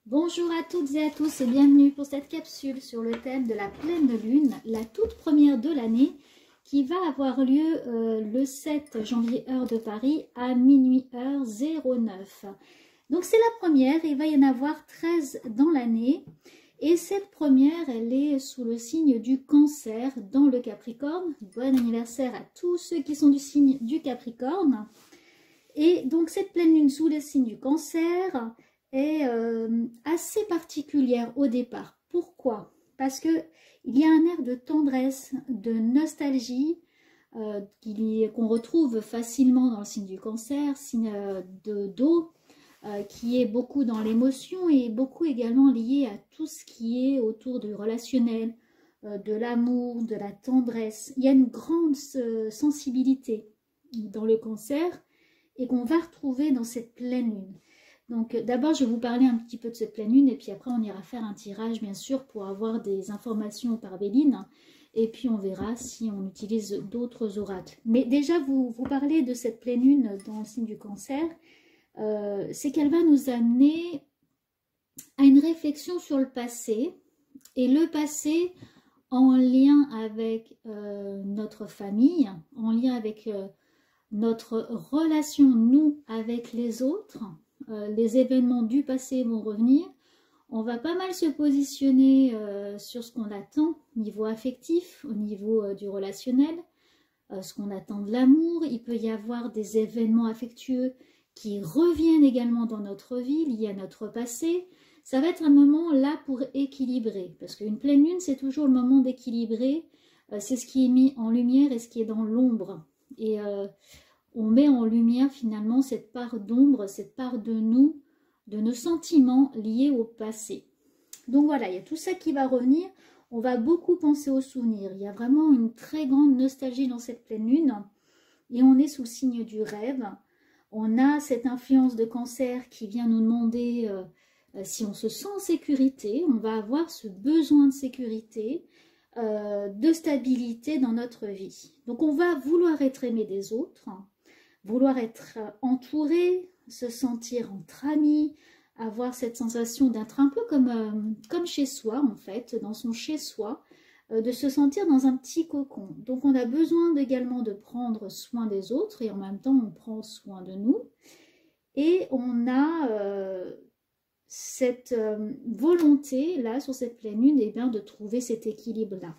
Bonjour à toutes et à tous et bienvenue pour cette capsule sur le thème de la pleine lune, la toute première de l'année qui va avoir lieu le 7 janvier heure de Paris à minuit heure 09. Donc c'est la première, il va y en avoir 13 dans l'année et cette première elle est sous le signe du Cancer dans le Capricorne. Bon anniversaire à tous ceux qui sont du signe du Capricorne. Et donc cette pleine lune sous le signe du Cancer est assez particulière au départ. Pourquoi? Parce que il y a un air de tendresse, de nostalgie qu'on retrouve facilement dans le signe du Cancer, signe d'eau, qui est beaucoup dans l'émotion et beaucoup également lié à tout ce qui est autour du relationnel, de l'amour, de la tendresse. Il y a une grande sensibilité dans le Cancer et qu'on va retrouver dans cette pleine lune. Donc d'abord je vais vous parler un petit peu de cette pleine lune et puis après on ira faire un tirage bien sûr pour avoir des informations par Béline et puis on verra si on utilise d'autres oracles. Mais déjà vous parler de cette pleine lune dans le signe du Cancer, c'est qu'elle va nous amener à une réflexion sur le passé et le passé en lien avec notre famille, en lien avec notre relation nous avec les autres. Les événements du passé vont revenir. On va pas mal se positionner sur ce qu'on attend au niveau affectif, au niveau du relationnel, ce qu'on attend de l'amour. Il peut y avoir des événements affectueux qui reviennent également dans notre vie, liés à notre passé. Ça va être un moment là pour équilibrer, parce qu'une pleine lune, c'est toujours le moment d'équilibrer. C'est ce qui est mis en lumière et ce qui est dans l'ombre. Et on met en lumière finalement cette part d'ombre, cette part de nous, de nos sentiments liés au passé. Donc voilà, il y a tout ça qui va revenir. On va beaucoup penser aux souvenirs. Il y a vraiment une très grande nostalgie dans cette pleine lune. Et on est sous le signe du rêve. On a cette influence de Cancer qui vient nous demander si on se sent en sécurité. On va avoir ce besoin de sécurité, de stabilité dans notre vie. Donc on va vouloir être aimé des autres, vouloir être entouré, se sentir entre amis, avoir cette sensation d'être un peu comme chez soi en fait, dans son chez-soi, de se sentir dans un petit cocon. Donc on a besoin également de prendre soin des autres et en même temps on prend soin de nous. Et on a cette volonté là sur cette pleine lune eh bien, de trouver cet équilibre là.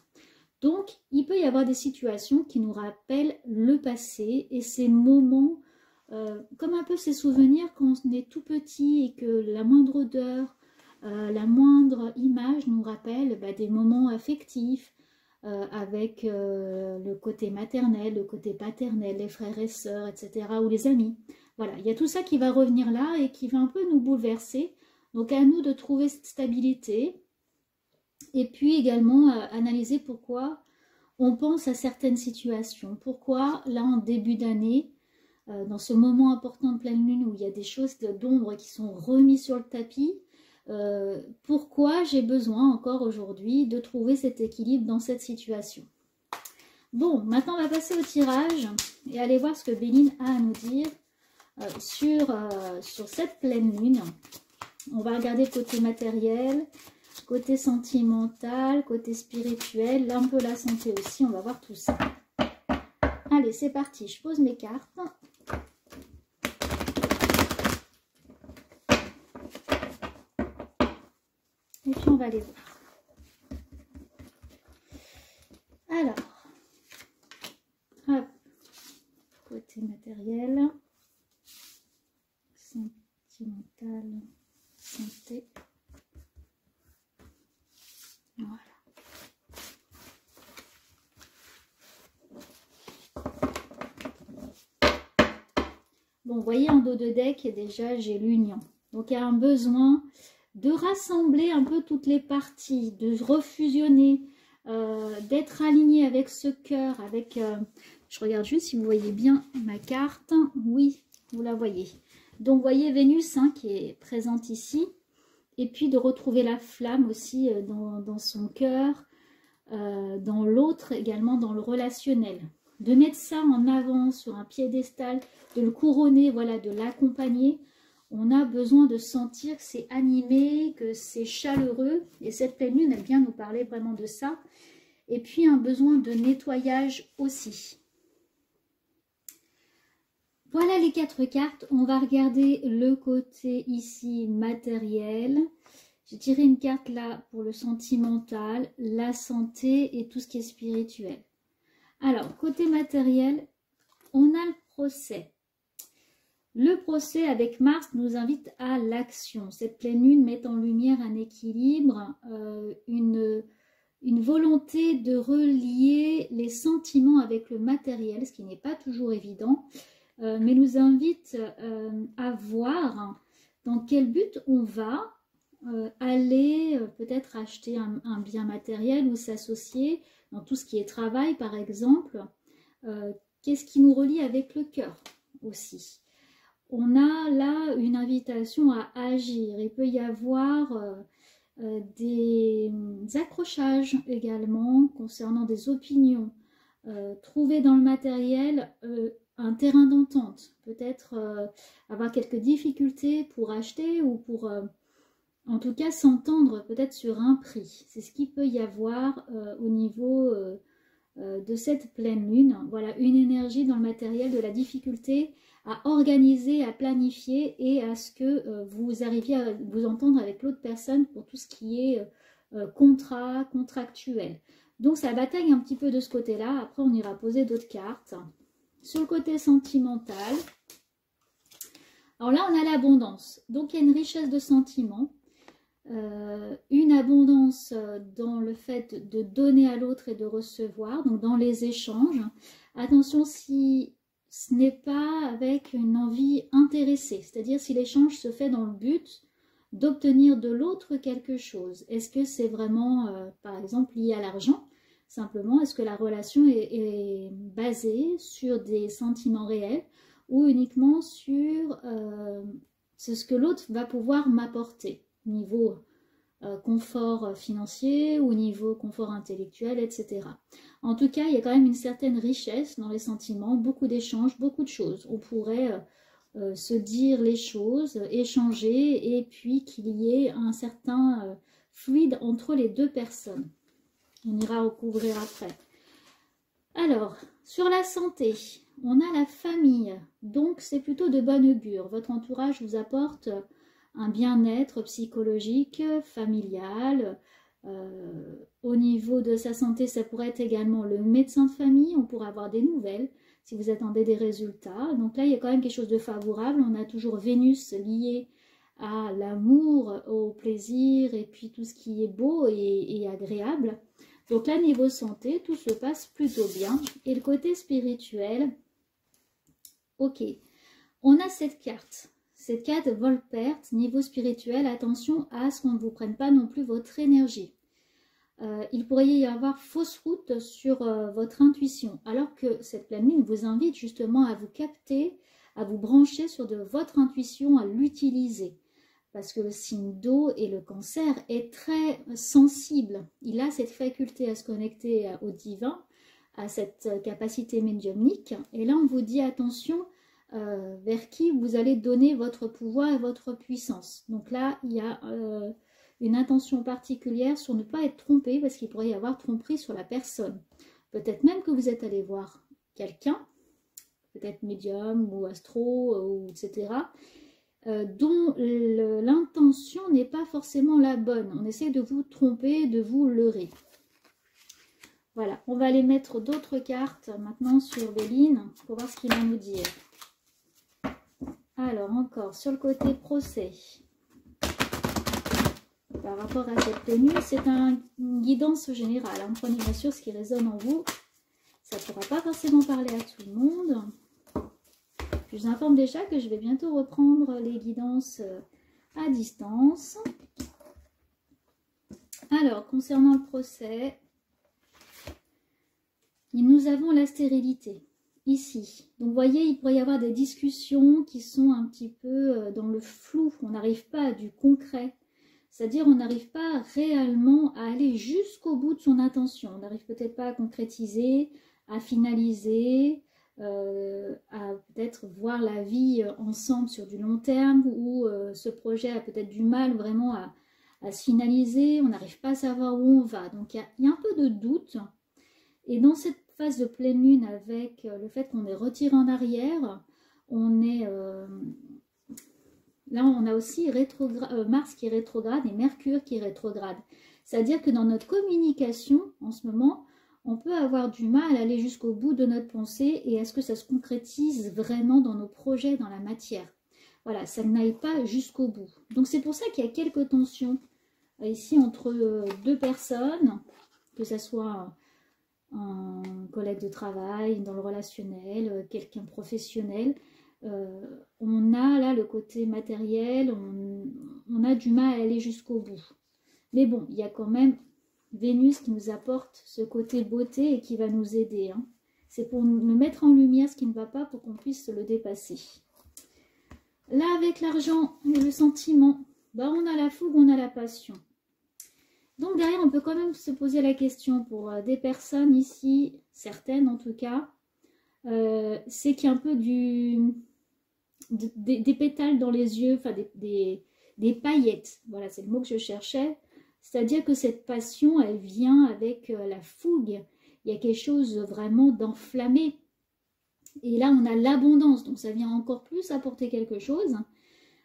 Donc, il peut y avoir des situations qui nous rappellent le passé et ces moments, comme un peu ces souvenirs quand on est tout petit et que la moindre odeur, la moindre image nous rappelle des moments affectifs avec le côté maternel, le côté paternel, les frères et sœurs, etc. ou les amis. Voilà, il y a tout ça qui va revenir là et qui va un peu nous bouleverser. Donc, à nous de trouver cette stabilité. Et puis également analyser pourquoi on pense à certaines situations. Pourquoi là en début d'année, dans ce moment important de pleine lune où il y a des choses d'ombre qui sont remises sur le tapis, pourquoi j'ai besoin encore aujourd'hui de trouver cet équilibre dans cette situation. Bon, maintenant on va passer au tirage et aller voir ce que Béline a à nous dire sur cette pleine lune. On va regarder le côté matériel, côté sentimental, côté spirituel, un peu la santé aussi, on va voir tout ça. Allez, c'est parti, je pose mes cartes. Et puis on va les voir. Alors, hop, côté matériel, sentimental, santé. Voilà. Bon, vous voyez en dos de deck, déjà j'ai l'union. Donc il y a un besoin de rassembler un peu toutes les parties, de refusionner, d'être aligné avec ce cœur, avec... je regarde juste si vous voyez bien ma carte. Oui, vous la voyez. Donc vous voyez Vénus qui est présente ici. Et puis de retrouver la flamme aussi dans son cœur, dans l'autre également, dans le relationnel. De mettre ça en avant sur un piédestal, de le couronner, voilà, de l'accompagner On a besoin de sentir que c'est animé, que c'est chaleureux. Et cette pleine lune, elle vient nous parler vraiment de ça. Et puis un besoin de nettoyage aussi. Voilà les 4 cartes. On va regarder le côté ici matériel. J'ai tiré une carte là pour le sentimental, la santé et tout ce qui est spirituel. Alors, côté matériel, on a le procès. Le procès avec Mars nous invite à l'action. Cette pleine lune met en lumière un équilibre, une volonté de relier les sentiments avec le matériel, ce qui n'est pas toujours évident, mais nous invite à voir dans quel but on va aller peut-être acheter un bien matériel ou s'associer dans tout ce qui est travail par exemple. Qu'est-ce qui nous relie avec le cœur aussi? On a là une invitation à agir. Il peut y avoir des accrochages également concernant des opinions. Trouver dans le matériel un terrain d'entente. Peut-être avoir quelques difficultés pour acheter ou pour en tout cas s'entendre peut-être sur un prix. C'est ce qu'il peut y avoir au niveau de cette pleine lune. Voilà, une énergie dans le matériel, de la difficulté à organiser, à planifier et à ce que vous arriviez à vous entendre avec l'autre personne pour tout ce qui est contrat, contractuel. Donc ça bataille un petit peu de ce côté-là. Après, on ira poser d'autres cartes. Sur le côté sentimental, alors là, on a l'abondance. Donc, il y a une richesse de sentiments. Une abondance dans le fait de donner à l'autre et de recevoir, donc dans les échanges. Attention si ce n'est pas avec une envie intéressée, c'est-à-dire si l'échange se fait dans le but d'obtenir de l'autre quelque chose. Est-ce que c'est vraiment, par exemple, lié à l'argent? Simplement, est-ce que la relation est basée sur des sentiments réels ou uniquement sur ce que l'autre va pouvoir m'apporter, niveau confort financier ou niveau confort intellectuel, etc. En tout cas, il y a quand même une certaine richesse dans les sentiments, beaucoup d'échanges, beaucoup de choses. On pourrait se dire les choses, échanger et puis qu'il y ait un certain fluide entre les deux personnes. On ira recouvrir après. Alors, sur la santé, on a la famille, donc c'est plutôt de bon augure. Votre entourage vous apporte un bien-être psychologique, familial. Au niveau de sa santé, ça pourrait être également le médecin de famille. On pourrait avoir des nouvelles si vous attendez des résultats. Donc là, il y a quand même quelque chose de favorable. On a toujours Vénus liée à l'amour, au plaisir et puis tout ce qui est beau et agréable. Donc là, niveau santé, tout se passe plutôt bien. Et le côté spirituel, ok. On a cette carte. Cette carte vol-perte, niveau spirituel, attention à ce qu'on ne vous prenne pas non plus votre énergie. Il pourrait y avoir fausse route sur votre intuition, alors que cette pleine lune vous invite justement à vous capter, à vous brancher sur de votre intuition, à l'utiliser. Parce que le signe d'eau et le cancer est très sensible. Il a cette faculté à se connecter au divin, à cette capacité médiumnique. Et là, on vous dit attention vers qui vous allez donner votre pouvoir et votre puissance. Donc là, il y a une intention particulière sur ne pas être trompé, parce qu'il pourrait y avoir tromperie sur la personne. Peut-être même que vous êtes allé voir quelqu'un, peut-être médium ou astro, ou etc., dont l'intention n'est pas forcément la bonne. On essaie de vous tromper, de vous leurrer. Voilà, on va aller mettre d'autres cartes maintenant sur Béline pour voir ce qu'il va nous dire. Alors encore, sur le côté procès, par rapport à cette tenue, c'est une guidance générale. Hein. Prenez bien sûr ce qui résonne en vous. Ça ne pourra pas forcément parler à tout le monde. Je vous informe déjà que je vais bientôt reprendre les guidances à distance. Alors, concernant le procès, nous avons la stérilité, ici. Donc, vous voyez, il pourrait y avoir des discussions qui sont un petit peu dans le flou. On n'arrive pas à du concret. C'est-à-dire, on n'arrive pas réellement à aller jusqu'au bout de son intention. On n'arrive peut-être pas à concrétiser, à finaliser. à peut-être voir la vie ensemble sur du long terme, ou ce projet a peut-être du mal vraiment à se finaliser, on n'arrive pas à savoir où on va. Donc il y a un peu de doute. Et dans cette phase de pleine lune, avec le fait qu'on est retiré en arrière, on est... là, on a aussi Mars qui est rétrograde et Mercure qui est rétrograde. C'est-à-dire que dans notre communication, en ce moment, on peut avoir du mal à aller jusqu'au bout de notre pensée et à ce que ça se concrétise vraiment dans nos projets, dans la matière. Voilà, ça n'aille pas jusqu'au bout. Donc c'est pour ça qu'il y a quelques tensions ici entre deux personnes, que ce soit un collègue de travail, dans le relationnel, quelqu'un professionnel. On a là le côté matériel, on a du mal à aller jusqu'au bout. Mais bon, il y a quand même Vénus qui nous apporte ce côté beauté et qui va nous aider. Hein. C'est pour nous mettre en lumière ce qui ne va pas pour qu'on puisse le dépasser. Là, avec l'argent et le sentiment, bah, on a la fougue, on a la passion. Donc derrière, on peut quand même se poser la question pour des personnes ici, certaines en tout cas, c'est qu'il y a un peu des pétales dans les yeux, enfin des paillettes. Voilà, c'est le mot que je cherchais. C'est-à-dire que cette passion, elle vient avec la fougue. Il y a quelque chose vraiment d'enflammé. Et là, on a l'abondance, donc ça vient encore plus apporter quelque chose.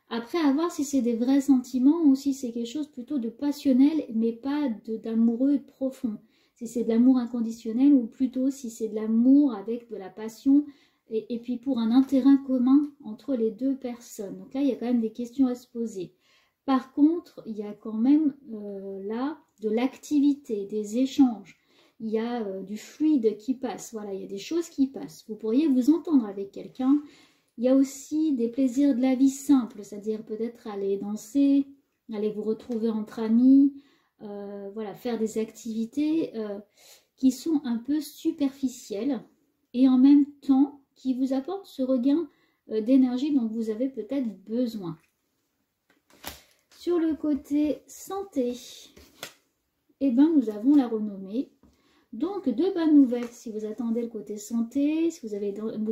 Après, à voir si c'est des vrais sentiments ou si c'est quelque chose plutôt de passionnel, mais pas d'amoureux profond. Si c'est de l'amour inconditionnel ou plutôt si c'est de l'amour avec de la passion et puis pour un intérêt commun entre les deux personnes. Donc là, il y a quand même des questions à se poser. Par contre, il y a quand même là de l'activité, des échanges. Il y a du fluide qui passe. Voilà, il y a des choses qui passent. Vous pourriez vous entendre avec quelqu'un. Il y a aussi des plaisirs de la vie simple, c'est-à-dire peut-être aller danser, aller vous retrouver entre amis, voilà, faire des activités qui sont un peu superficielles et en même temps qui vous apportent ce regain d'énergie dont vous avez peut-être besoin. Sur le côté santé, eh ben, nous avons la renommée. Donc, de bonnes nouvelles si vous attendez le côté santé, si vous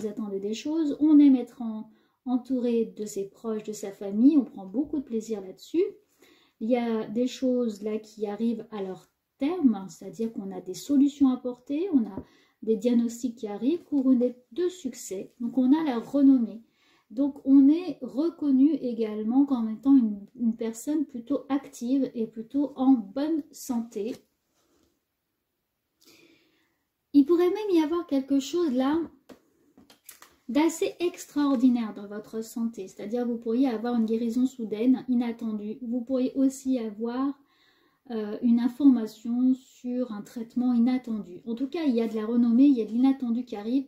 attendez des choses. On aime être entouré de ses proches, de sa famille. On prend beaucoup de plaisir là-dessus. Il y a des choses là qui arrivent à leur terme, c'est-à-dire qu'on a des solutions à apporter, on a des diagnostics qui arrivent, couronnés de succès. Donc, on a la renommée. Donc, on est reconnu également comme étant une personne plutôt active et plutôt en bonne santé. Il pourrait même y avoir quelque chose là d'assez extraordinaire dans votre santé. C'est-à-dire vous pourriez avoir une guérison soudaine, inattendue. Vous pourriez aussi avoir une information sur un traitement inattendu. En tout cas, il y a de la renommée, il y a de l'inattendu qui arrive.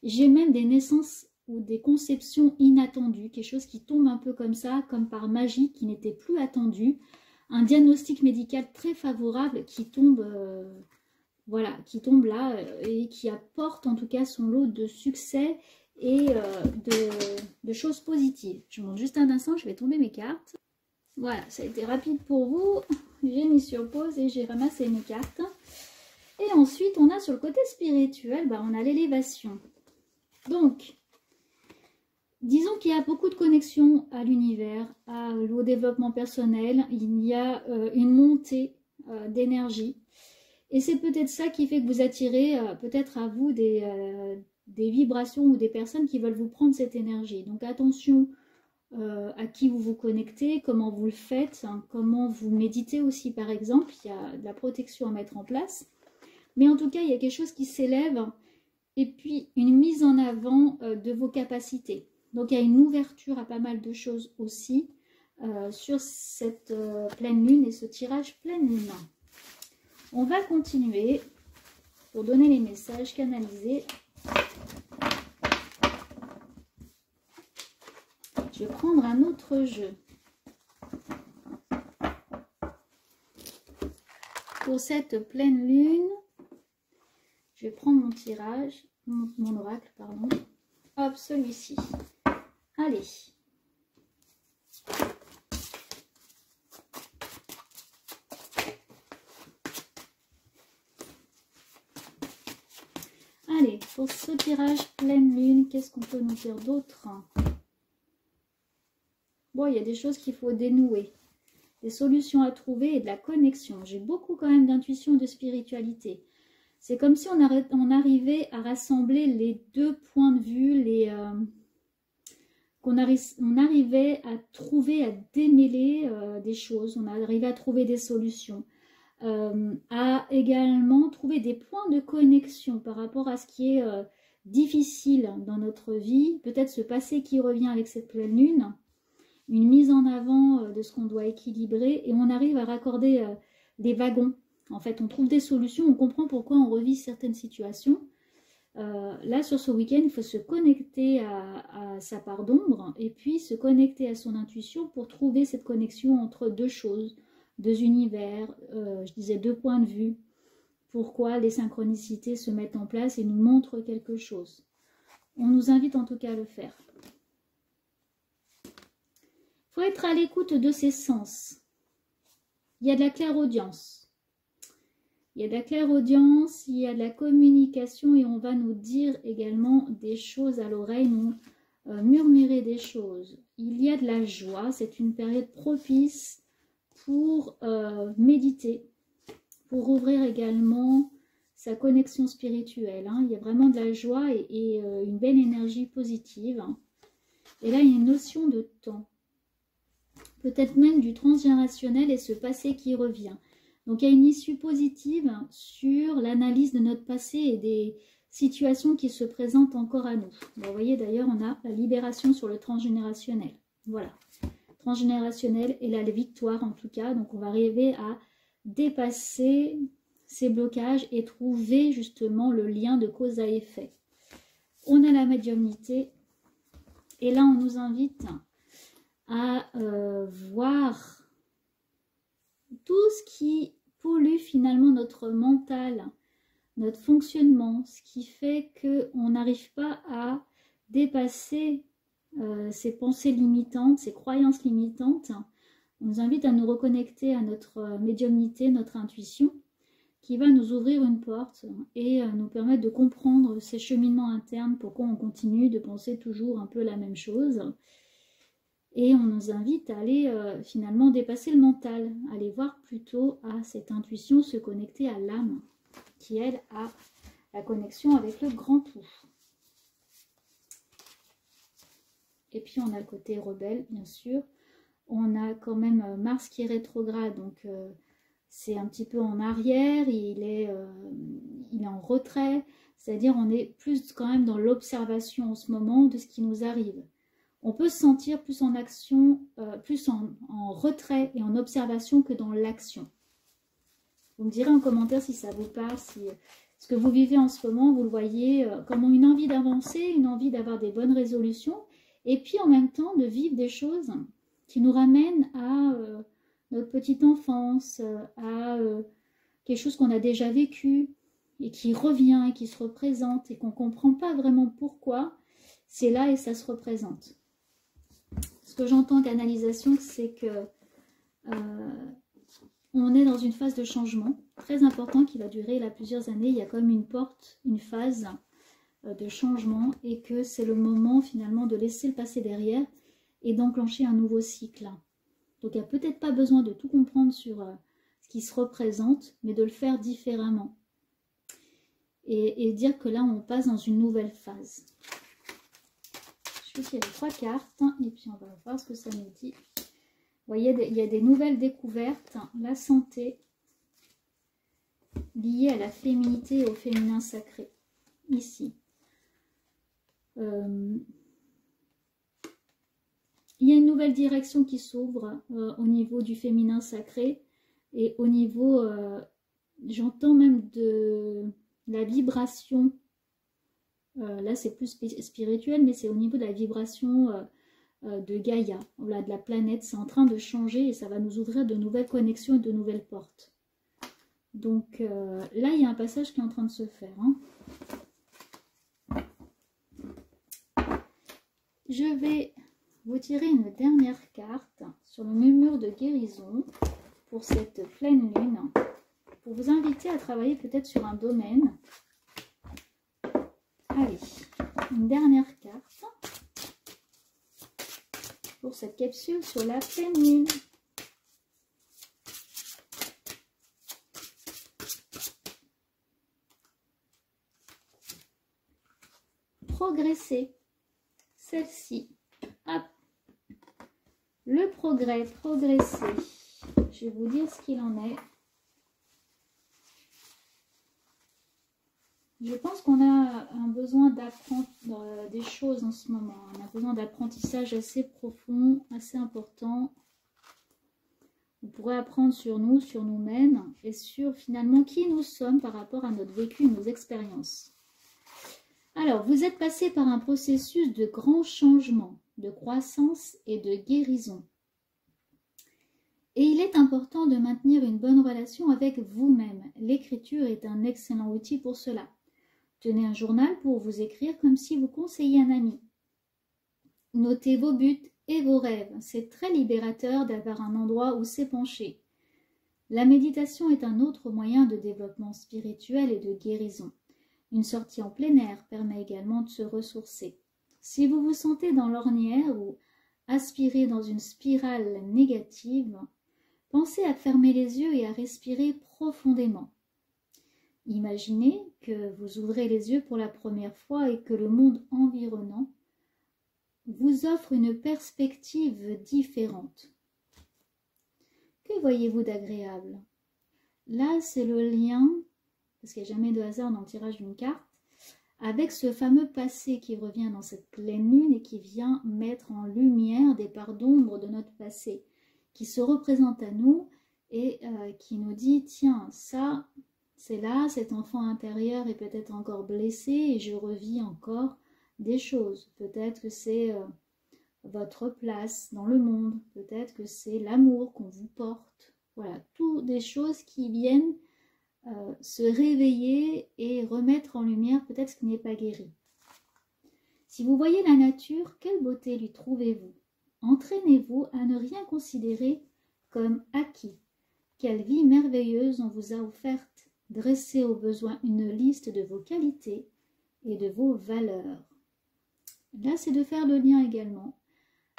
J'ai même des naissances ou des conceptions inattendues, quelque chose qui tombe un peu comme ça, comme par magie, qui n'était plus attendu. Un diagnostic médical très favorable qui tombe... voilà, qui tombe là et qui apporte en tout cas son lot de succès et de choses positives. Je vous montre juste un instant, je vais tomber mes cartes. Voilà, ça a été rapide pour vous. J'ai mis sur pause et j'ai ramassé mes cartes. Et ensuite, on a sur le côté spirituel, bah, on a l'élévation. Donc, disons qu'il y a beaucoup de connexions à l'univers, au développement personnel. Il y a une montée d'énergie. Et c'est peut-être ça qui fait que vous attirez peut-être à vous des vibrations ou des personnes qui veulent vous prendre cette énergie. Donc attention à qui vous vous connectez, comment vous le faites, hein, comment vous méditez aussi par exemple. Il y a de la protection à mettre en place. Mais en tout cas, il y a quelque chose qui s'élève et puis une mise en avant de vos capacités. Donc il y a une ouverture à pas mal de choses aussi sur cette pleine lune et ce tirage pleine lune. On va continuer pour donner les messages canalisés. Je vais prendre un autre jeu. Pour cette pleine lune, je vais prendre mon tirage, mon oracle, pardon. Hop, celui-ci. Allez. Allez, pour ce tirage pleine lune, qu'est-ce qu'on peut nous dire d'autre? Bon, il y a des choses qu'il faut dénouer, des solutions à trouver et de la connexion. J'ai beaucoup quand même d'intuition, de spiritualité. C'est comme si on arrivait à rassembler les deux points de vue, on arrivait à trouver, à démêler des choses, on arrivait à trouver des solutions, à également trouver des points de connexion par rapport à ce qui est difficile dans notre vie, peut-être ce passé qui revient avec cette pleine lune, une mise en avant de ce qu'on doit équilibrer, et on arrive à raccorder des wagons. En fait, on trouve des solutions, on comprend pourquoi on revit certaines situations. Là, sur ce week-end, il faut se connecter à sa part d'ombre et puis se connecter à son intuition pour trouver cette connexion entre deux choses, deux univers, je disais deux points de vue. Pourquoi les synchronicités se mettent en place et nous montrent quelque chose. On nous invite en tout cas à le faire. Il faut être à l'écoute de ses sens. Il y a de la clairaudience. Il y a de la clairaudience, il y a de la communication et on va nous dire également des choses à l'oreille, nous murmurer des choses. Il y a de la joie, c'est une période propice pour méditer, pour ouvrir également sa connexion spirituelle. Hein. Il y a vraiment de la joie et une belle énergie positive. Et là, il y a une notion de temps. Peut-être même du transgénérationnel et ce passé qui revient. Donc, il y a une issue positive sur l'analyse de notre passé et des situations qui se présentent encore à nous. Bon, vous voyez, d'ailleurs, on a la libération sur le transgénérationnel. Voilà. Transgénérationnel et la victoire, en tout cas. Donc, on va arriver à dépasser ces blocages et trouver justement le lien de cause à effet. On a la médiumnité. Et là, on nous invite à voir tout ce qui pollue finalement notre mental, notre fonctionnement, ce qui fait qu'on n'arrive pas à dépasser ces pensées limitantes, ces croyances limitantes. On nous invite à nous reconnecter à notre médiumnité, notre intuition, qui va nous ouvrir une porte et nous permettre de comprendre ces cheminements internes, pourquoi on continue de penser toujours un peu la même chose. Et on nous invite à aller finalement dépasser le mental, aller voir plutôt à cette intuition, se connecter à l'âme, qui elle a la connexion avec le grand tout. Et puis on a le côté rebelle, bien sûr. On a quand même Mars qui est rétrograde, donc c'est un petit peu en arrière, il est en retrait, c'est-à-dire on est plus quand même dans l'observation en ce moment de ce qui nous arrive. On peut se sentir plus en action, plus en retrait et en observation que dans l'action. Vous me direz en commentaire si ça vous parle, si ce que vous vivez en ce moment, vous le voyez comme une envie d'avancer, une envie d'avoir des bonnes résolutions, et puis en même temps de vivre des choses qui nous ramènent à notre petite enfance, à quelque chose qu'on a déjà vécu et qui revient et qui se représente et qu'on ne comprend pas vraiment pourquoi, c'est là et ça se représente. Ce que j'entends canalisation, c'est que on est dans une phase de changement très important qui va durer là plusieurs années. Il y a comme une porte, une phase de changement et que c'est le moment finalement de laisser le passé derrière et d'enclencher un nouveau cycle. Donc il n'y a peut-être pas besoin de tout comprendre sur ce qui se représente, mais de le faire différemment. Et dire que là on passe dans une nouvelle phase. Je vais tirer 3 cartes et puis on va voir ce que ça nous dit. Vous voyez, il y a des nouvelles découvertes, la santé liée à la féminité et au féminin sacré, ici. Il y a une nouvelle direction qui s'ouvre au niveau du féminin sacré et au niveau, j'entends même de la vibration. Là, c'est plus spirituel, mais c'est au niveau de la vibration de Gaïa, là, de la planète. C'est en train de changer et ça va nous ouvrir de nouvelles connexions et de nouvelles portes. Donc là, il y a un passage qui est en train de se faire. Hein. Je vais vous tirer une dernière carte sur le murmure de guérison pour cette pleine lune, pour vous inviter à travailler peut-être sur un domaine Allez, une dernière carte pour cette capsule sur la pleine lune. Progresser. Celle-ci. Hop. Le progrès, progresser. Je vais vous dire ce qu'il en est. Je pense qu'on a un besoin d'apprendre des choses en ce moment. On a besoin d'apprentissage assez profond, assez important. On pourrait apprendre sur nous, sur nous-mêmes et sur finalement qui nous sommes par rapport à notre vécu et nos expériences. Alors, vous êtes passé par un processus de grand changement, de croissance et de guérison. Et il est important de maintenir une bonne relation avec vous-même. L'écriture est un excellent outil pour cela. Tenez un journal pour vous écrire comme si vous conseilliez un ami. Notez vos buts et vos rêves. C'est très libérateur d'avoir un endroit où s'épancher. La méditation est un autre moyen de développement spirituel et de guérison. Une sortie en plein air permet également de se ressourcer. Si vous vous sentez dans l'ornière ou aspirez dans une spirale négative, pensez à fermer les yeux et à respirer profondément. Imaginez que vous ouvrez les yeux pour la première fois et que le monde environnant vous offre une perspective différente. Que voyez-vous d'agréable? Là, c'est le lien, parce qu'il n'y a jamais de hasard dans le tirage d'une carte, avec ce fameux passé qui revient dans cette pleine lune et qui vient mettre en lumière des parts d'ombre de notre passé, qui se représente à nous et qui nous dit, tiens, ça, c'est là, cet enfant intérieur est peut-être encore blessé et je revis encore des choses. Peut-être que c'est votre place dans le monde, peut-être que c'est l'amour qu'on vous porte. Voilà, toutes des choses qui viennent se réveiller et remettre en lumière peut-être ce qui n'est pas guéri. Si vous voyez la nature, quelle beauté lui trouvez-vous? Entraînez-vous à ne rien considérer comme acquis. Quelle vie merveilleuse on vous a offerte. Dressez au besoin une liste de vos qualités et de vos valeurs. Là, c'est de faire le lien également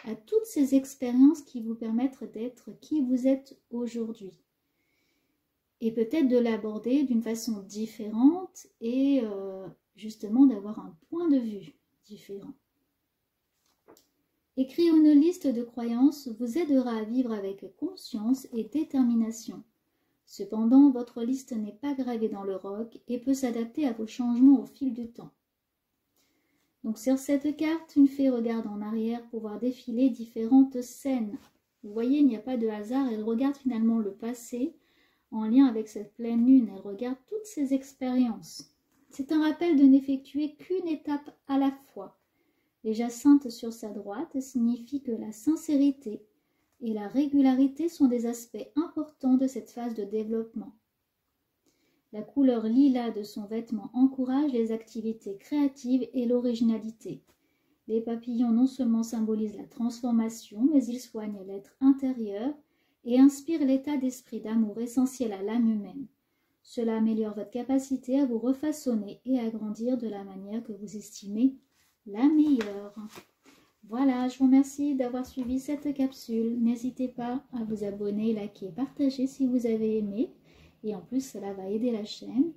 à toutes ces expériences qui vous permettent d'être qui vous êtes aujourd'hui. Et peut-être de l'aborder d'une façon différente et justement d'avoir un point de vue différent. Écrire une liste de croyances vous aidera à vivre avec conscience et détermination. Cependant, votre liste n'est pas gravée dans le roc et peut s'adapter à vos changements au fil du temps. Donc sur cette carte, une fée regarde en arrière pour voir défiler différentes scènes. Vous voyez, il n'y a pas de hasard, elle regarde finalement le passé en lien avec cette pleine lune, elle regarde toutes ces expériences. C'est un rappel de n'effectuer qu'une étape à la fois. Les jacinthes sur sa droite signifient que la sincérité et la régularité sont des aspects importants de cette phase de développement. La couleur lilas de son vêtement encourage les activités créatives et l'originalité. Les papillons non seulement symbolisent la transformation, mais ils soignent l'être intérieur et inspirent l'état d'esprit d'amour essentiel à l'âme humaine. Cela améliore votre capacité à vous refaçonner et à grandir de la manière que vous estimez la meilleure. Voilà, je vous remercie d'avoir suivi cette capsule. N'hésitez pas à vous abonner, liker, partager si vous avez aimé. Et en plus, cela va aider la chaîne.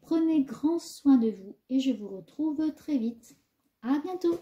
Prenez grand soin de vous et je vous retrouve très vite. À bientôt!